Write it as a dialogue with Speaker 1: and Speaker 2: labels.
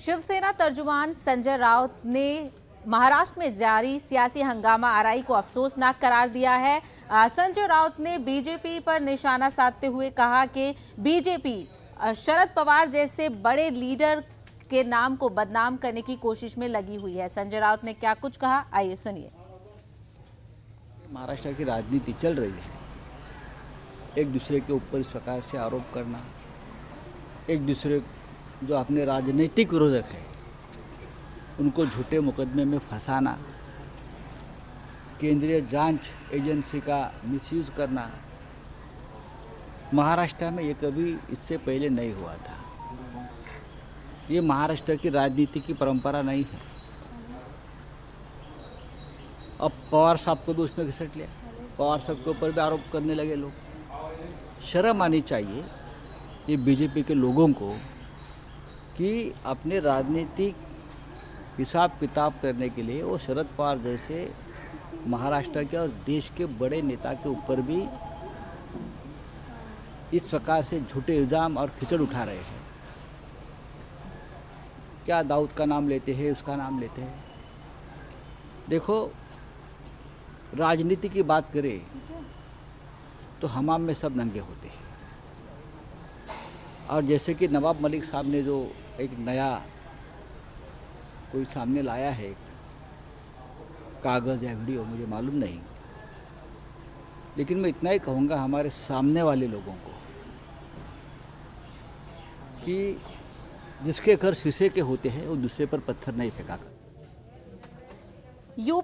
Speaker 1: शिवसेना तर्जुमान संजय राउत ने महाराष्ट्र में जारी सियासी हंगामा आरआई को अफसोसनाक करार दिया है। संजय राउत ने बीजेपी पर निशाना साधते हुए कहा कि बीजेपी शरद पवार जैसे बड़े लीडर के नाम को बदनाम करने की कोशिश में लगी हुई है। संजय राउत ने क्या कुछ कहा, आइए सुनिए।
Speaker 2: महाराष्ट्र की राजनीति चल रही है, एक दूसरे के ऊपर इस प्रकार से आरोप करना, एक दूसरे जो अपने राजनीतिक विरोधक है उनको झूठे मुकदमे में फंसाना, केंद्रीय जांच एजेंसी का मिसयूज करना, महाराष्ट्र में ये कभी इससे पहले नहीं हुआ था। ये महाराष्ट्र की राजनीति की परंपरा नहीं है। अब पवार साहब को भी उसमें घिसट लिया, पवार साहब के ऊपर भी आरोप करने लगे लोग। शर्म आनी चाहिए ये बीजेपी के लोगों को कि अपने राजनीतिक हिसाब किताब करने के लिए वो शरद पवार जैसे महाराष्ट्र के और देश के बड़े नेता के ऊपर भी इस प्रकार से झूठे इल्ज़ाम और खिचड़ उठा रहे हैं। क्या दाऊद का नाम लेते हैं, उसका नाम लेते हैं। देखो, राजनीति की बात करें तो हमाम में सब नंगे होते हैं। और जैसे कि नवाब मलिक साहब ने जो एक नया कोई सामने लाया है, कागज़ या वीडियो, मुझे मालूम नहीं, लेकिन मैं इतना ही कहूँगा हमारे सामने वाले लोगों को कि जिसके घर शीशे के होते हैं वो दूसरे पर पत्थर नहीं फेंका कर।